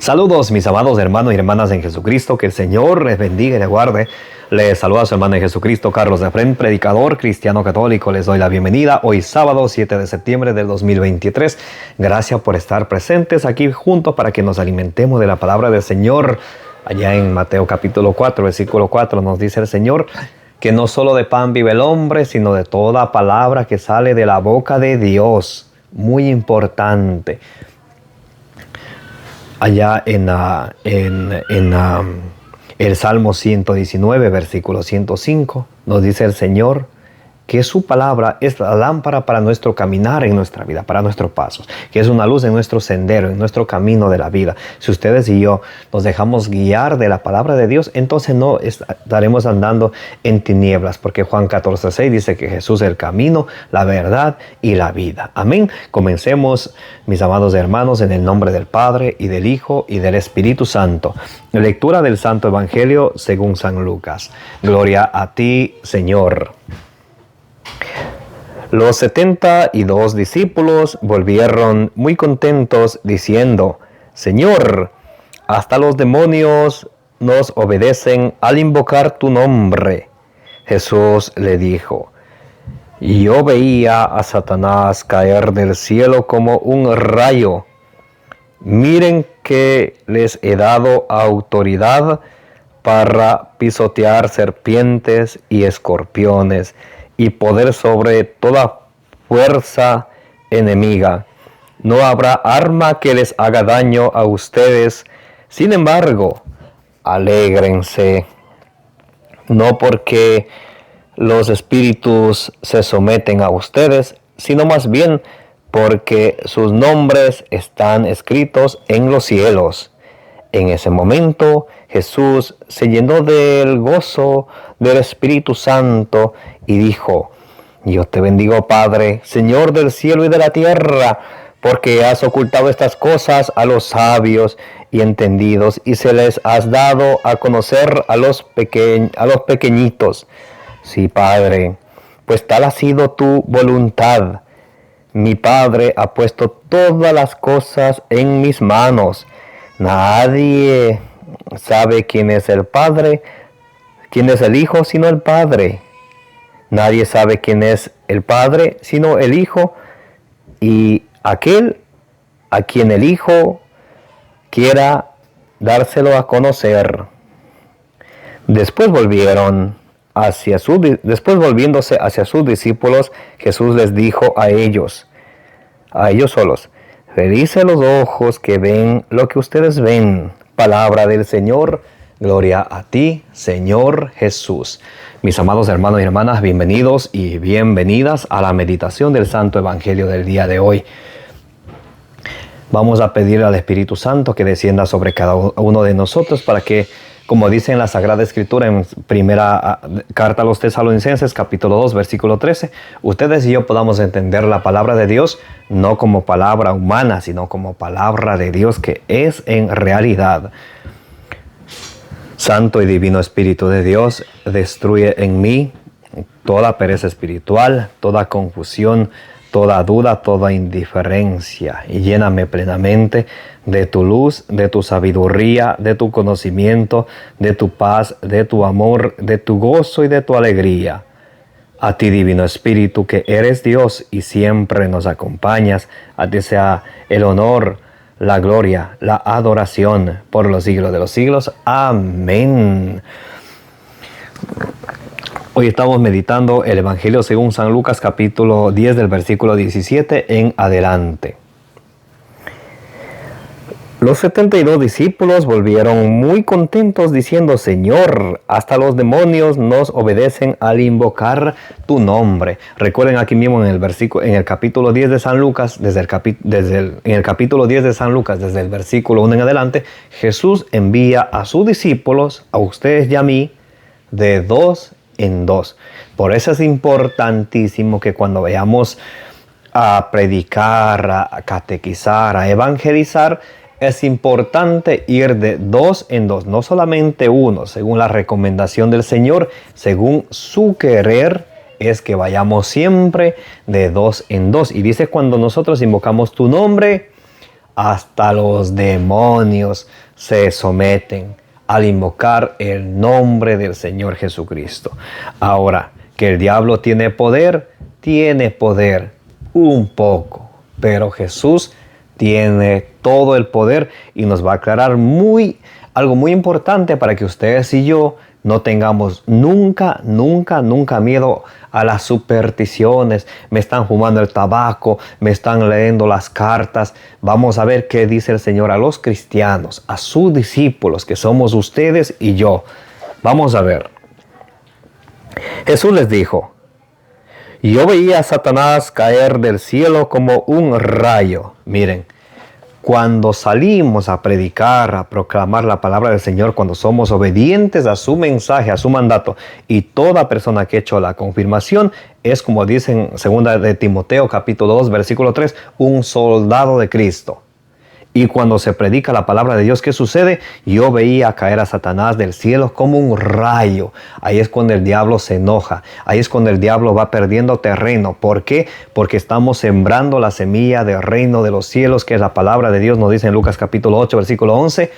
Saludos mis amados hermanos y hermanas en Jesucristo, que el Señor les bendiga y les guarde. Les saluda a su hermano en Jesucristo, Carlos de Fren, predicador cristiano católico. Les doy la bienvenida hoy sábado 7 de septiembre del 2023. Gracias por estar presentes aquí juntos para que nos alimentemos de la palabra del Señor. Allá en Mateo capítulo 4, versículo 4 nos dice el Señor que no solo de pan vive el hombre, sino de toda palabra que sale de la boca de Dios. Muy importante. Allá en el Salmo 119, versículo 105, nos dice el Señor que su palabra es la lámpara para nuestro caminar en nuestra vida, para nuestros pasos, que es una luz en nuestro sendero, en nuestro camino de la vida. Si ustedes y yo nos dejamos guiar de la palabra de Dios, entonces no estaremos andando en tinieblas, porque Juan 14:6 dice que Jesús es el camino, la verdad y la vida. Amén. Comencemos, mis amados hermanos, en el nombre del Padre y del Hijo y del Espíritu Santo. Lectura del Santo Evangelio según San Lucas. Gloria a ti, Señor. Los 72 discípulos volvieron muy contentos diciendo: Señor, hasta los demonios nos obedecen al invocar tu nombre. Jesús le dijo: yo veía a Satanás caer del cielo como un rayo. Miren que les he dado autoridad para pisotear serpientes y escorpiones y poder sobre toda fuerza enemiga. No habrá arma que les haga daño a ustedes. Sin embargo, alégrense, no porque los espíritus se someten a ustedes, sino más bien porque sus nombres están escritos en los cielos. En ese momento, Jesús se llenó del gozo del Espíritu Santo y dijo: yo te bendigo, Padre, Señor del cielo y de la tierra, porque has ocultado estas cosas a los sabios y entendidos y se les has dado a conocer a los pequeñitos. Sí, Padre, pues tal ha sido tu voluntad. Mi Padre ha puesto todas las cosas en mis manos. Nadie sabe quién es el Padre, quién es el Hijo, sino el Padre. Nadie sabe quién es el Padre, sino el Hijo, y aquel a quien el Hijo quiera dárselo a conocer. Después volviéndose hacia sus discípulos, Jesús les dijo a ellos solos: felices los ojos que ven lo que ustedes ven. Palabra del Señor. Gloria a ti, Señor Jesús. Mis amados hermanos y hermanas, bienvenidos y bienvenidas a la meditación del Santo Evangelio del día de hoy. Vamos a pedir al Espíritu Santo que descienda sobre cada uno de nosotros para que, como dice en la Sagrada Escritura, en primera carta a los Tesalonicenses, capítulo 2, versículo 13, ustedes y yo podamos entender la palabra de Dios no como palabra humana, sino como palabra de Dios que es en realidad. Santo y divino Espíritu de Dios, destruye en mí toda pereza espiritual, toda confusión, toda duda, toda indiferencia, y lléname plenamente de tu luz, de tu sabiduría, de tu conocimiento, de tu paz, de tu amor, de tu gozo y de tu alegría. A ti, divino Espíritu, que eres Dios y siempre nos acompañas, a ti sea el honor, la gloria, la adoración por los siglos de los siglos. Amén. Hoy estamos meditando el Evangelio según San Lucas, capítulo 10, del versículo 17 en adelante. Los 72 discípulos volvieron muy contentos diciendo: Señor, hasta los demonios nos obedecen al invocar tu nombre. Recuerden aquí mismo en el capítulo 10 de San Lucas, en el capítulo 10 de San Lucas, desde el versículo 1 en adelante, Jesús envía a sus discípulos, a ustedes y a mí, de dos en dos. Por eso es importantísimo que cuando vayamos a predicar, a catequizar, a evangelizar, es importante ir de dos en dos, no solamente uno, según la recomendación del Señor, según su querer, es que vayamos siempre de dos en dos. Y dice: cuando nosotros invocamos tu nombre, hasta los demonios se someten al invocar el nombre del Señor Jesucristo. Ahora, que el diablo tiene poder un poco, pero Jesús tiene todo el poder y nos va a aclarar algo muy importante para que ustedes y yo no tengamos nunca miedo a las supersticiones. Me están fumando el tabaco, me están leyendo las cartas. Vamos a ver qué dice el Señor a los cristianos, a sus discípulos, que somos ustedes y yo. Vamos a ver. Jesús les dijo: yo veía a Satanás caer del cielo como un rayo. Miren, cuando salimos a predicar, a proclamar la palabra del Señor, cuando somos obedientes a su mensaje, a su mandato, y toda persona que ha hecho la confirmación es, como dice en 2 de Timoteo capítulo 2 versículo 3, un soldado de Cristo. Y cuando se predica la palabra de Dios, ¿qué sucede? Yo veía caer a Satanás del cielo como un rayo. Ahí es cuando el diablo se enoja. Ahí es cuando el diablo va perdiendo terreno. ¿Por qué? Porque estamos sembrando la semilla del reino de los cielos, que es la palabra de Dios, nos dice en Lucas capítulo 8, versículo 11.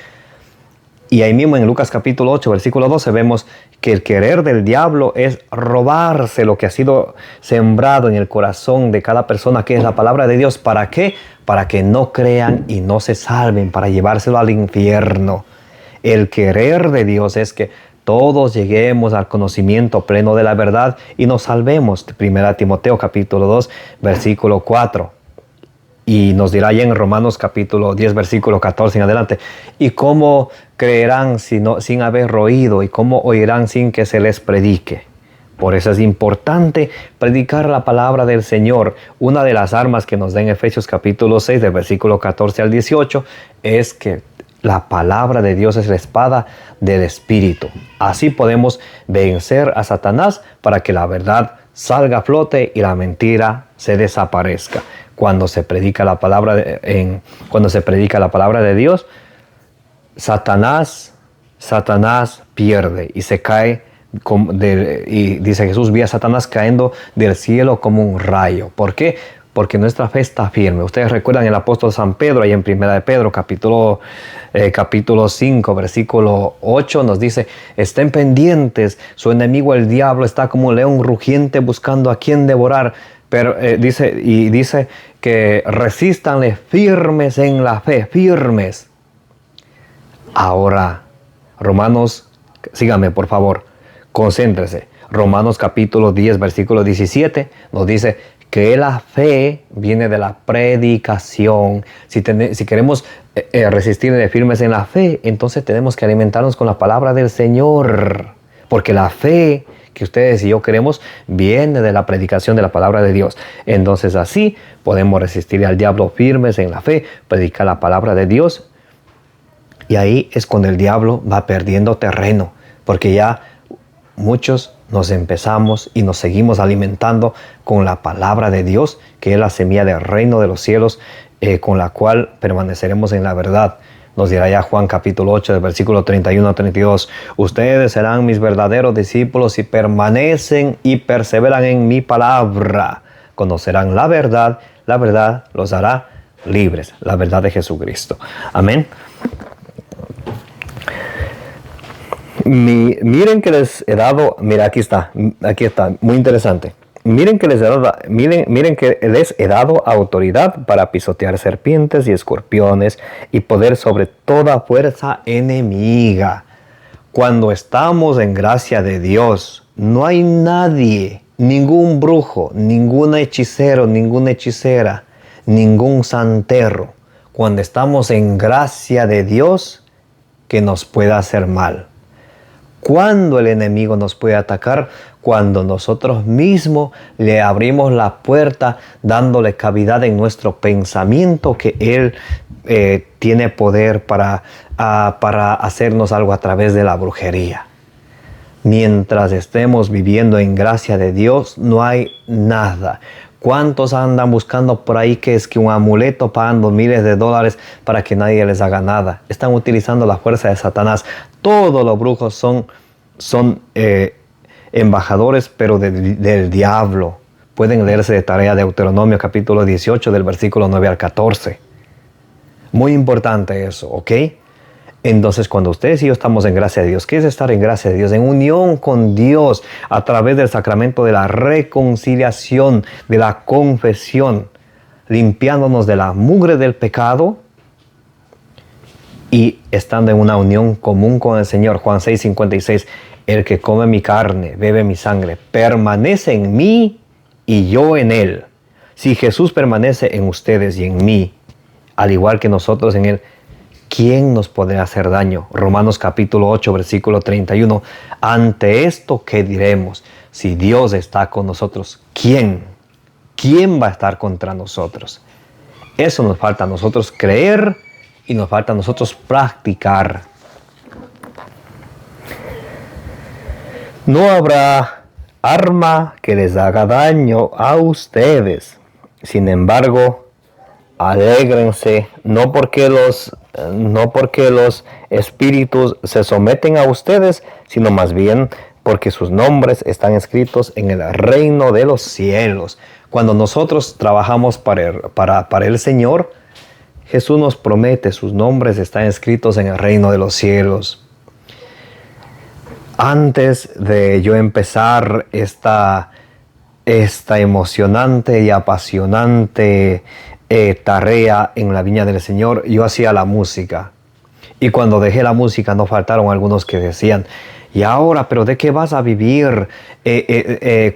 Y ahí mismo en Lucas capítulo 8, versículo 12, vemos que el querer del diablo es robarse lo que ha sido sembrado en el corazón de cada persona, que es la palabra de Dios. ¿Para qué? Para que no crean y no se salven, para llevárselo al infierno. El querer de Dios es que todos lleguemos al conocimiento pleno de la verdad y nos salvemos. 1 Timoteo capítulo 2, versículo 4. Y nos dirá ya en Romanos capítulo 10, versículo 14 en adelante. ¿Y cómo creerán sin haber oído? ¿Y cómo oirán sin que se les predique? Por eso es importante predicar la palabra del Señor. Una de las armas que nos da en Efesios capítulo 6, del versículo 14 al 18, es que la palabra de Dios es la espada del Espíritu. Así podemos vencer a Satanás para que la verdad salga a flote y la mentira se desaparezca. Cuando se predica la palabra de Dios, Satanás pierde y se cae. Y dice Jesús: vi a Satanás cayendo del cielo como un rayo. ¿Por qué? Porque nuestra fe está firme. Ustedes recuerdan el apóstol San Pedro, ahí en 1 de Pedro, capítulo 5, versículo 8, nos dice: estén pendientes, su enemigo el diablo está como un león rugiente buscando a quien devorar. Pero dice que resístanle firmes en la fe, firmes. Ahora, Romanos, síganme por favor, concéntrese. Romanos capítulo 10, versículo 17, nos dice que la fe viene de la predicación. Si queremos resistir firmes en la fe, entonces tenemos que alimentarnos con la palabra del Señor. Porque la fe que ustedes y yo queremos viene de la predicación de la palabra de Dios. Entonces así podemos resistir al diablo firmes en la fe, predicar la palabra de Dios. Y ahí es cuando el diablo va perdiendo terreno, porque ya muchos nos empezamos y nos seguimos alimentando con la palabra de Dios, que es la semilla del reino de los cielos, con la cual permaneceremos en la verdad. Nos dirá ya Juan capítulo 8, del versículo 31 a 32. Ustedes serán mis verdaderos discípulos si permanecen y perseveran en mi palabra. Conocerán la verdad los hará libres. La verdad de Jesucristo. Amén. Miren que les he dado, mira, aquí está, muy interesante. Miren que les he dado autoridad para pisotear serpientes y escorpiones y poder sobre toda fuerza enemiga. Cuando estamos en gracia de Dios, no hay nadie, ningún brujo, ningún hechicero, ninguna hechicera, ningún santero, cuando estamos en gracia de Dios, que nos pueda hacer mal. ¿Cuándo el enemigo nos puede atacar? Cuando nosotros mismos le abrimos la puerta, dándole cavidad en nuestro pensamiento, que Él tiene poder para hacernos algo a través de la brujería. Mientras estemos viviendo en gracia de Dios, no hay nada. ¿Cuántos andan buscando por ahí que es que un amuleto, pagando miles de dólares para que nadie les haga nada? Están utilizando la fuerza de Satanás. Todos los brujos son embajadores, pero del diablo. Pueden leerse de tarea Deuteronomio capítulo 18 del versículo 9 al 14. Muy importante eso, ¿ok? Entonces, cuando ustedes y yo estamos en gracia de Dios, ¿qué es estar en gracia de Dios? En unión con Dios a través del sacramento de la reconciliación, de la confesión, limpiándonos de la mugre del pecado y estando en una unión común con el Señor. Juan 6:56, el que come mi carne, bebe mi sangre, permanece en mí y yo en él. Si Jesús permanece en ustedes y en mí, al igual que nosotros en él, ¿quién nos podrá hacer daño? Romanos capítulo 8, versículo 31. Ante esto, ¿qué diremos? Si Dios está con nosotros, ¿quién va a estar contra nosotros? Eso nos falta a nosotros creer y nos falta a nosotros practicar. No habrá arma que les haga daño a ustedes. Sin embargo, alégrense, no porque los espíritus se someten a ustedes, sino más bien porque sus nombres están escritos en el reino de los cielos. Cuando nosotros trabajamos para el Señor, Jesús nos promete, sus nombres están escritos en el reino de los cielos. Antes de yo empezar esta emocionante y apasionante tarea en la viña del Señor, yo hacía la música. Y cuando dejé la música no faltaron algunos que decían, y ahora, ¿pero de qué vas a vivir?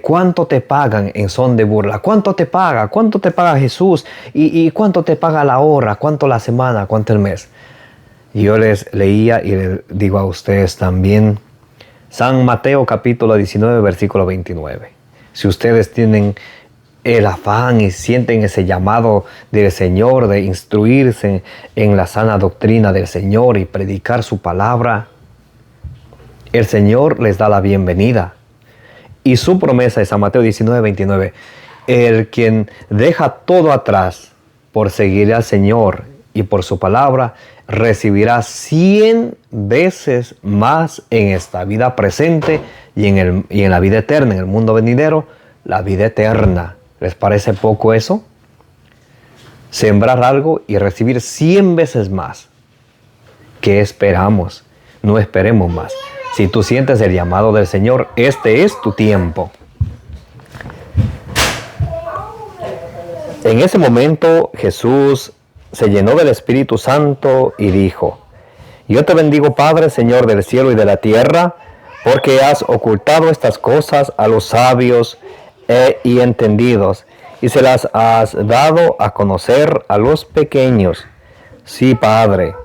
¿Cuánto te pagan en son de burla? ¿Cuánto te paga? ¿Cuánto te paga Jesús? ¿Y cuánto te paga la hora? ¿Cuánto la semana? ¿Cuánto el mes? Y yo les leía y les digo a ustedes también, San Mateo capítulo 19, versículo 29. Si ustedes tienen el afán y sienten ese llamado del Señor de instruirse en la sana doctrina del Señor y predicar su palabra, el Señor les da la bienvenida. Y su promesa es San Mateo 19, 29. El quien deja todo atrás por seguir al Señor y por su palabra, recibirá 100 veces más en esta vida presente y en la vida eterna, en el mundo venidero, la vida eterna. ¿Les parece poco eso? Sembrar algo y recibir 100 veces más. ¿Qué esperamos? No esperemos más. Si tú sientes el llamado del Señor, este es tu tiempo. En ese momento Jesús se llenó del Espíritu Santo y dijo, yo te bendigo, Padre, Señor del cielo y de la tierra, porque has ocultado estas cosas a los sabios y entendidos, y se las has dado a conocer a los pequeños. Sí, Padre,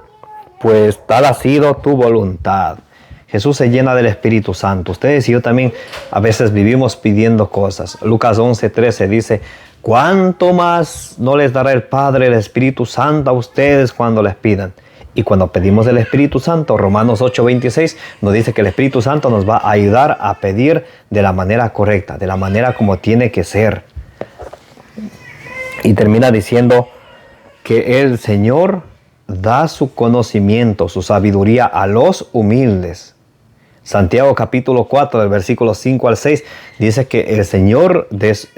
pues tal ha sido tu voluntad. Jesús se llena del Espíritu Santo. Ustedes y yo también a veces vivimos pidiendo cosas. Lucas 11:13 dice, ¿cuánto más no les dará el Padre el Espíritu Santo a ustedes cuando les pidan? Y cuando pedimos el Espíritu Santo, Romanos 8:26 nos dice que el Espíritu Santo nos va a ayudar a pedir de la manera correcta, de la manera como tiene que ser. Y termina diciendo que el Señor da su conocimiento, su sabiduría a los humildes. Santiago capítulo 4, del versículo 5 al 6, dice que el Señor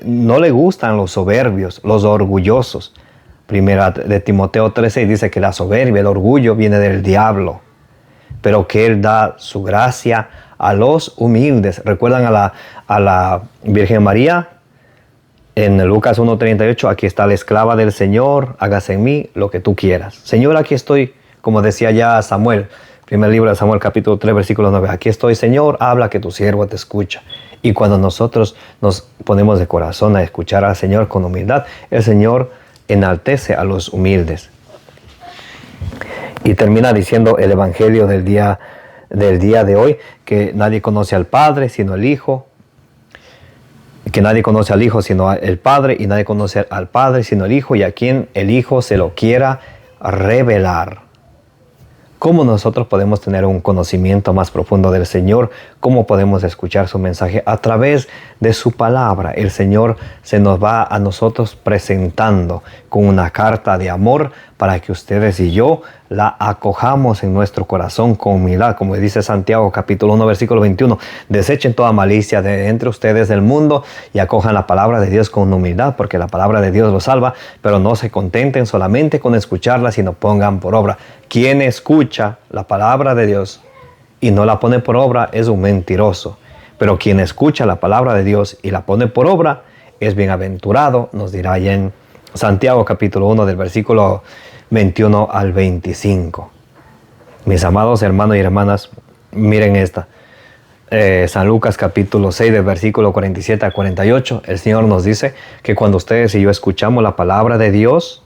no le gustan los soberbios, los orgullosos. Primera de Timoteo 3:6 dice que la soberbia, el orgullo viene del diablo, pero que Él da su gracia a los humildes. ¿Recuerdan a la Virgen María? En Lucas 1:38, aquí está la esclava del Señor, hágase en mí lo que tú quieras. Señor, aquí estoy, como decía ya Samuel, primer libro de Samuel capítulo 3, versículo 9. Aquí estoy, Señor, habla que tu siervo te escucha. Y cuando nosotros nos ponemos de corazón a escuchar al Señor con humildad, el Señor enaltece a los humildes. Y termina diciendo el Evangelio del día de hoy, que nadie conoce al Padre sino el Hijo, que nadie conoce al Hijo sino el Padre, y nadie conoce al Padre sino el Hijo, y a quien el Hijo se lo quiera revelar. ¿Cómo nosotros podemos tener un conocimiento más profundo del Señor? ¿Cómo podemos escuchar su mensaje? A través de su palabra. El Señor se nos va a nosotros presentando con una carta de amor para que ustedes y yo la acojamos en nuestro corazón con humildad, como dice Santiago capítulo 1 versículo 21. Desechen toda malicia de entre ustedes del mundo y acojan la palabra de Dios con humildad, porque la palabra de Dios los salva, pero no se contenten solamente con escucharla, sino pongan por obra. Quien escucha la palabra de Dios y no la pone por obra es un mentiroso, pero quien escucha la palabra de Dios y la pone por obra es bienaventurado, nos dirá allá en Santiago capítulo 1 del versículo 21 al 25. Mis amados hermanos y hermanas, miren esta. San Lucas capítulo 6 del versículo 47 al 48. El Señor nos dice que cuando ustedes y yo escuchamos la palabra de Dios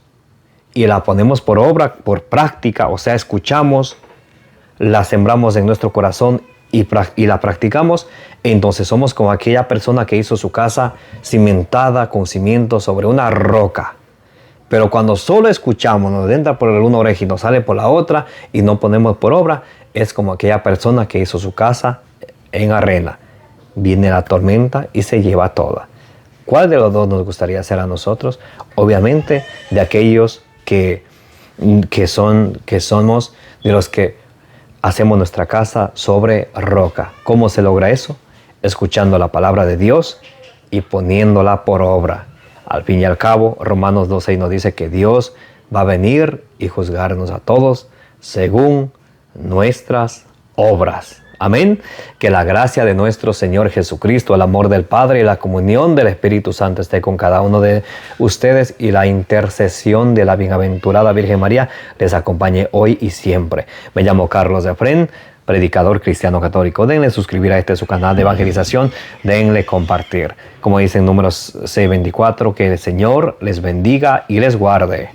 y la ponemos por obra, por práctica, o sea, escuchamos, la sembramos en nuestro corazón y la practicamos, entonces somos como aquella persona que hizo su casa cimentada con cimientos sobre una roca. Pero cuando solo escuchamos, nos entra por una oreja y nos sale por la otra y no ponemos por obra, es como aquella persona que hizo su casa en arena. Viene la tormenta y se lleva toda. ¿Cuál de los dos nos gustaría ser a nosotros? Obviamente de aquellos que somos de los que hacemos nuestra casa sobre roca. ¿Cómo se logra eso? Escuchando la palabra de Dios y poniéndola por obra. Al fin y al cabo, Romanos 12 nos dice que Dios va a venir y juzgarnos a todos según nuestras obras. Amén. Que la gracia de nuestro Señor Jesucristo, el amor del Padre y la comunión del Espíritu Santo esté con cada uno de ustedes y la intercesión de la bienaventurada Virgen María les acompañe hoy y siempre. Me llamo Carlos Efrén, predicador cristiano católico. Denle suscribir a su canal de evangelización, denle compartir. Como dice en Números 6:24, que el Señor les bendiga y les guarde.